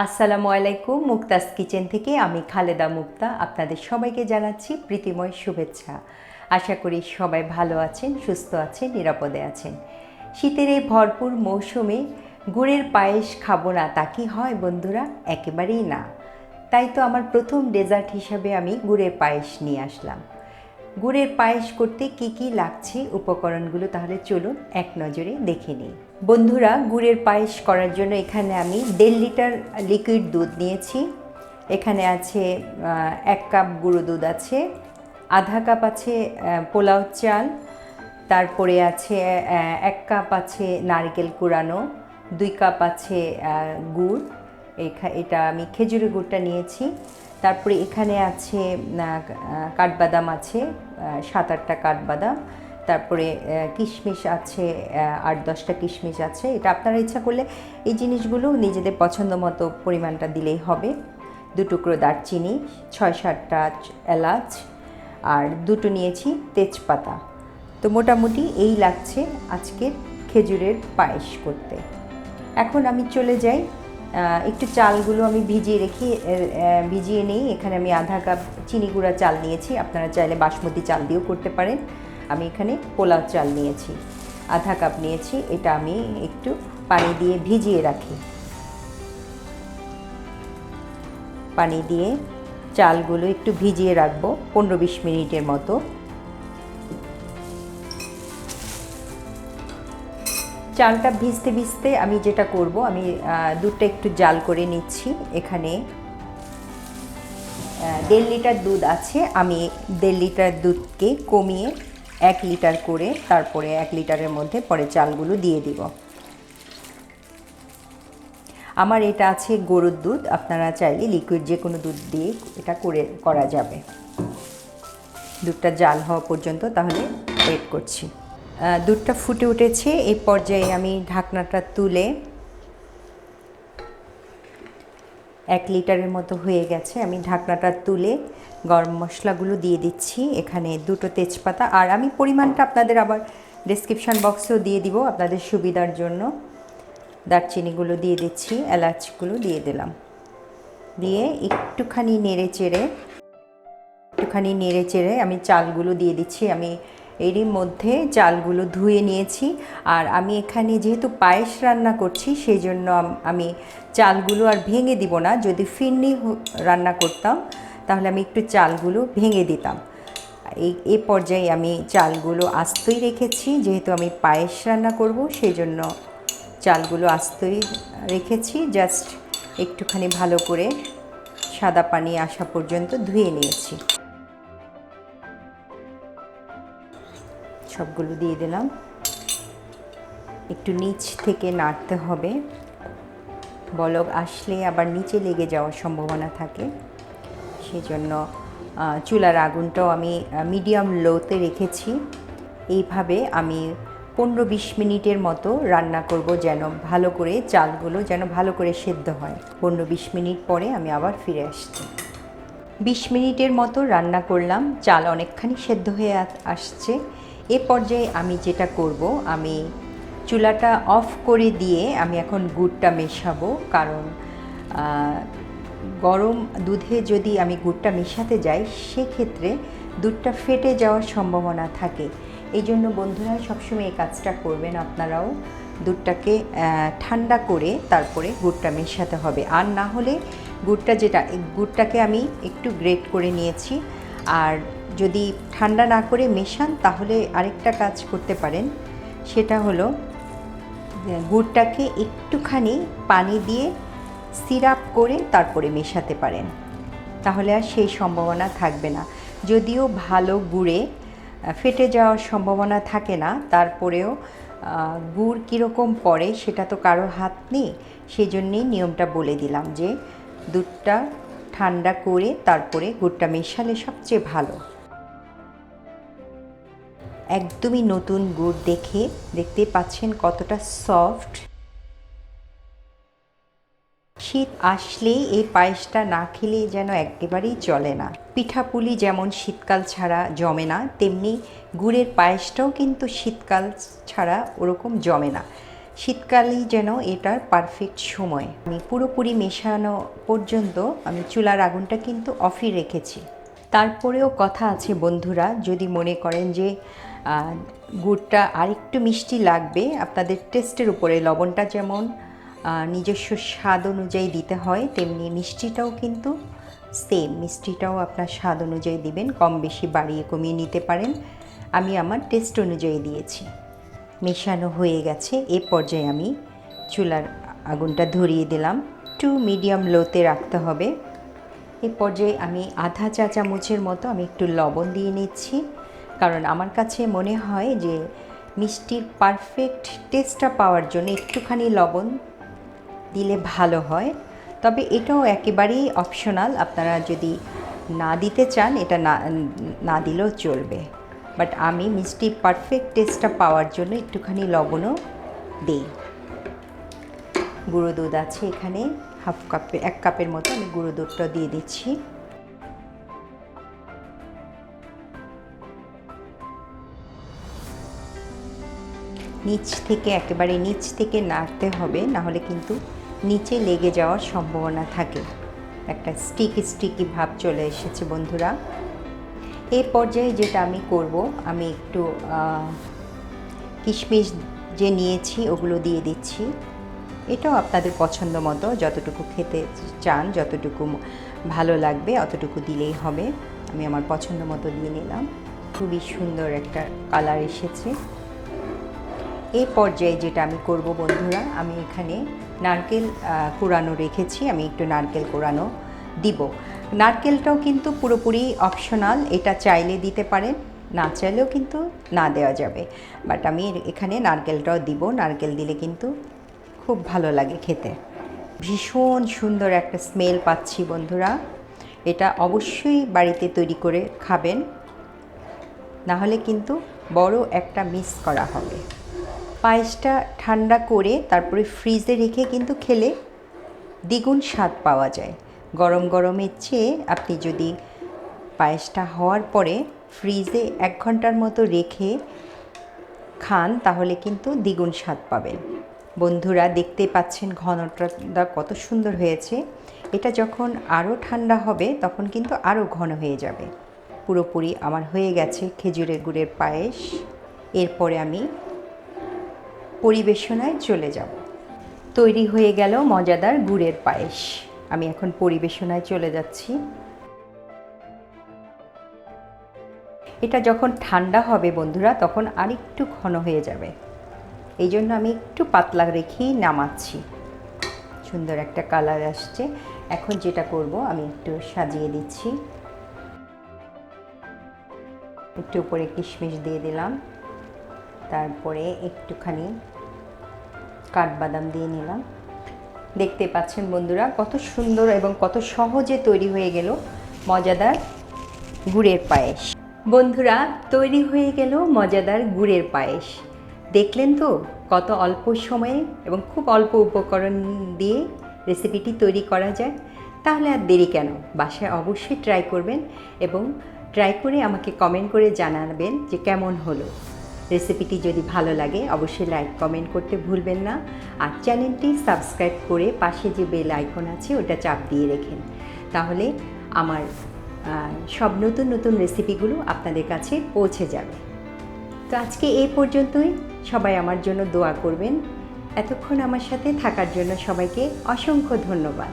আসসালামু আলাইকুম। মুক্তাস কিচেন থেকে আমি খালেদা মুক্তা আপনাদের সবাইকে জানাচ্ছি প্রীতিময় শুভেচ্ছা। আশা করি সবাই ভালো আছেন, সুস্থ আছেন, নিরাপদে আছেন। শীতের এই ভরপুর মৌসুমে গুড়ের পায়েস খাবো না তা কি হয় বন্ধুরা? একেবারেই না। তাই তো আমার প্রথম ডেজার্ট হিসাবে আমি গুড়ের পায়েস নিয়ে আসলাম। গুড়ের পায়েস করতে কি কি লাগছে উপকরণগুলো তাহলে চলুন এক নজরে দেখে নিই। বন্ধুরা, গুড়ের পায়েস করার জন্য এখানে আমি 1.5 লিটার লিকুইড দুধ নিয়েছি। এখানে আছে 1 কাপ গুঁড়ো দুধ আছে, আধা কাপ আছে পোলাও চাল, তারপরে আছে 1 কাপ আছে নারকেল কুড়ানো, 2 কাপ আছে গুড়। এটা আমি খেজুরের গুড়টা নিয়েছি। তারপরে এখানে আছে কাঠবাদাম আছে 7-8টা কাঠবাদাম, তারপরে কিশমিশ আছে 8-10টা কিশমিশ আছে। এটা আপনারা ইচ্ছা করলে এই জিনিসগুলো নিজেদের পছন্দ মতো পরিমাণটা দিলেই হবে। 2 টুকরো দারচিনি, 6-7টা এলাচ, আর 2টো নিয়েছি তেজপাতা। তো মোটামুটি এই লাগছে আজকের খেজুরের পায়েস করতে। এখন আমি চলে যাই, একটু চালগুলো আমি ভিজিয়ে নিই। এখানে আমি আধা কাপ চিনি গুঁড়া চাল নিয়েছি, আপনারা চাইলে বাসমতি চাল দিয়েও করতে পারেন। আমি এখানে পোলাও চাল নিয়েছি, আধা কাপ নিয়েছি। এটা আমি একটু পানি দিয়ে ভিজিয়ে রাখি। পানি দিয়ে চালগুলো একটু ভিজিয়ে রাখবো 15-20 মিনিটের মতো। চালটা ভিজতে ভিজতে আমি যেটা করব, আমি দুধটা একটু জাল করে নিচ্ছি। এখানে 1.5 লিটার দুধ আছে। আমি 1.5 লিটার দুধকে কমিয়ে 1 লিটার করে তারপরে 1 লিটারের মধ্যে পরে চালগুলো দিয়ে দিব। আমার এটা আছে গরুর দুধ, আপনারা চাইলে লিকুইড যে কোনো দুধ দিয়ে এটা করা যাবে। দুধটা জাল হওয়া পর্যন্ত তাহলে ওয়েট করছি। দুধটা ফুটে উঠেছে। এই পর্যায়ে আমি ঢাকনাটা তুলে 1 লিটারের মতো হয়ে গেছে। আমি ঢাকনাটা তুলে গরম মশলাগুলো দিয়ে দিচ্ছি। এখানে 2টো তেজপাতা, আর আমি পরিমাণটা আপনাদের আবার ডেসক্রিপশন বক্সেও দিয়ে দিব আপনাদের সুবিধার জন্য। দারচিনিগুলো দিয়ে দিচ্ছি, এলাচগুলো দিয়ে দিলাম, দিয়ে একটুখানি নেড়ে চেড়ে আমি চালগুলো দিয়ে দিচ্ছি। আমি এরই মধ্যে চালগুলো ধুয়ে নিয়েছি। আর আমি এখানে যেহেতু পায়েস রান্না করছি সেই জন্য আমি চালগুলো আর ভেঙে দিব না। যদি ফিরনি রান্না করতাম তাহলে আমি একটু চালগুলো ভেঙে দিতাম। এই পর্যায়ে আমি চালগুলো আস্তই রেখেছি, যেহেতু আমি পায়েস রান্না করব সেই জন্য চালগুলো আস্তই রেখেছি। জাস্ট একটুখানি ভালো করে সাদা পানি আসা পর্যন্ত ধুয়ে নিয়েছি। সবগুলো দিয়ে দিলাম। একটু নিচ থেকে নাড়তে হবে, বলক আসলে আবার নিচে লেগে যাওয়ার সম্ভাবনা থাকে। সেজন্য চুলার আগুনটাও আমি মিডিয়াম লোতে রেখেছি। এইভাবে আমি 15-20 মিনিটের মতো রান্না করব, যেন ভালো করে চালগুলো যেন ভালো করে সেদ্ধ হয়। 15-20 মিনিট পরে আমি আবার ফিরে আসছি। 20 মিনিটের মতো রান্না করলাম, চাল অনেকখানি সেদ্ধ হয়ে আসছে। এ পর্যায়ে আমি যেটা করব, আমি চুলাটা অফ করে দিয়ে আমি এখন গুড়টা মেশাবো। কারণ গরম দুধে যদি আমি গুড়টা মেশাতে যাই সেক্ষেত্রে দুধটা ফেটে যাওয়ার সম্ভাবনা থাকে। এই জন্য বন্ধুরা সবসময় এই কাজটা করবেন আপনারাও। দুধটাকে ঠান্ডা করে তারপরে গুড়টা মেশাতে হবে। আর না হলে গুড়টাকে আমি একটু গ্রেট করে নিয়েছি। আর যদি ঠান্ডা না করে মেশান তাহলে আরেকটা কাজ করতে পারেন, সেটা হলো গুড়টাকে একটুখানি পানি দিয়ে সিরাপ করে তারপরে মেশাতে পারেন, তাহলে আর সেই সম্ভাবনা থাকবে না। যদিও ভালো গুড়ে ফেটে যাওয়ার সম্ভাবনা থাকে না, তারপরেও গুড় কীরকম পড়ে সেটা তো কারো হাত নেই। সেই জন্যেই নিয়মটা বলে দিলাম যে দুধটা ঠান্ডা করে তারপরে গুড়টা মেশালে সবচেয়ে ভালো। একদমই নতুন গুড়, দেখতে পাচ্ছেন কতটা সফট। শীত আসলেই এই পায়েসটা না খেলে যেন একেবারেই চলে না। পিঠাপুলি যেমন শীতকাল ছাড়া জমে না, তেমনি গুড়ের পায়েসটাও কিন্তু শীতকাল ছাড়া ওরকম জমে না। শীতকালেই যেন এটার পারফেক্ট সময়। আমি পুরোপুরি মেশানো পর্যন্ত আমি চুলার আগুনটা কিন্তু অফই রেখেছি। তারপরেও কথা আছে বন্ধুরা, যদি মনে করেন যে গুড়টা আরেকটু মিষ্টি লাগবে, আপনাদের টেস্টের উপরে, লবণটা যেমন নিজস্ব স্বাদ অনুযায়ী দিতে হয়, তেমনি মিষ্টিটাও কিন্তু সেম, মিষ্টিটাও আপনার স্বাদ অনুযায়ী দিবেন, কম বেশি বাড়িয়ে কমিয়ে নিতে পারেন। আমি আমার টেস্ট অনুযায়ী দিয়েছি। মেশানো হয়ে গেছে, এ পর্যায়ে আমি চুলার আগুনটা ধরিয়ে দিলাম। একটু মিডিয়াম লোতে রাখতে হবে। এই পর্যায়ে আমি আধা চা চামচের মতো আমি একটু লবণ দিয়ে নিচ্ছি, কারণ আমার কাছে মনে হয় যে মিষ্টির পারফেক্ট টেস্টটা পাওয়ার জন্য একটুখানি লবণ দিলে ভালো হয়। তবে এটাও একেবারেই অপশনাল, আপনারা যদি না দিতে চান এটা না দিলেও চলবে, বাট আমি মিষ্টির পারফেক্ট টেস্টটা পাওয়ার জন্য একটুখানি লবণও দিই। গুঁড়ো দুধ আছে এখানে এক কাপের মতো, আমি গুঁড়ো দুধটা দিয়ে দিচ্ছি। একেবারে নিচ থেকে নাড়তে হবে, নাহলে কিন্তু নিচে লেগে যাওয়ার সম্ভাবনা থাকে। একটা স্টিকি ভাব চলে এসেছে বন্ধুরা। এই পর্যায়ে যেটা আমি করব, আমি একটু কিশমিশ যে নিয়েছি ওগুলো দিয়ে দিচ্ছি। এটাও আপনাদের পছন্দ মতো, যতটুকু খেতে চান, যতটুকু ভালো লাগবে অতটুকু দিলেই হবে। আমি আমার পছন্দ মতো দিয়ে নিলাম। খুবই সুন্দর একটা কালার এসেছে। এই পর্যায়ে যেটা আমি করব বন্ধুরা, আমি এখানে নারকেল কোড়ানো রেখেছি, আমি একটু নারকেল কোড়ানো দিব। নারকেলটাও কিন্তু পুরোপুরি অপশনাল, এটা চাইলে দিতে পারেন, না চাইলেও কিন্তু না দেওয়া যাবে, বাট আমি এখানে নারকেলটাও দিব। নারকেল দিলে কিন্তু খুব ভালো লাগে খেতে। ভীষণ সুন্দর একটা স্মেল পাচ্ছি বন্ধুরা। এটা অবশ্যই বাড়িতে তৈরি করে খাবেন, না হলে কিন্তু বড় একটা মিস করা হবে। পায়েসটা ঠান্ডা করে তারপরে ফ্রিজে রেখে কিন্তু খেলে দ্বিগুণ স্বাদ পাওয়া যায়। গরম গরমের চেয়ে আপনি যদি পায়েসটা হওয়ার পরে ফ্রিজে 1 ঘন্টার মতো রেখে খান, তাহলে কিন্তু দ্বিগুণ স্বাদ পাবেন। বন্ধুরা দেখতে পাচ্ছেন ঘনটা কত সুন্দর হয়েছে। এটা যখন আরও ঠান্ডা হবে তখন কিন্তু আরও ঘন হয়ে যাবে। পুরোপুরি আমার হয়ে গেছে খেজুরের গুড়ের পায়েস। এরপরে আমি পরিবেশনায় চলে যাব। তৈরি হয়ে গেল মজাদার গুড়ের পায়েস। আমি এখন পরিবেশনায় চলে যাচ্ছি। এটা যখন ঠান্ডা হবে বন্ধুরা, তখন আরেকটু ঘন হয়ে যাবে, এই জন্য আমি একটু পাতলা রেখেই নামাচ্ছি। সুন্দর একটা কালার আসছে। এখন যেটা করব, আমি একটু সাজিয়ে দিচ্ছি। একটু উপরে কিশমিশ দিয়ে দিলাম, তারপরে একটুখানি কাঠবাদাম দিয়ে নিলাম। দেখতে পাচ্ছেন বন্ধুরা কত সুন্দর এবং কত সহজে তৈরি হয়ে গেল মজাদার গুড়ের পায়েস। বন্ধুরা তৈরি হয়ে গেল মজাদার গুড়ের পায়েস। দেখলেন তো কত অল্প সময়ে এবং খুব অল্প উপকরণ দিয়ে রেসিপিটি তৈরি করা যায়। তাহলে আর দেরি কেন, বাসায় অবশ্যই ট্রাই করবেন এবং ট্রাই করে আমাকে কমেন্ট করে জানাবেন যে কেমন হলো। রেসিপিটি যদি ভালো লাগে অবশ্যই লাইক কমেন্ট করতে ভুলবেন না, আর চ্যানেলটি সাবস্ক্রাইব করে পাশে যে বেল আইকন আছে ওটা চাপ দিয়ে রেখেন, তাহলে আমার সব নতুন নতুন রেসিপিগুলো আপনাদের কাছে পৌঁছে যাবে। তো আজকে এই পর্যন্তই। সবাই আমার জন্য দোয়া করবেন। এতক্ষণ আমার সাথে থাকার জন্য সবাইকে অসংখ্য ধন্যবাদ।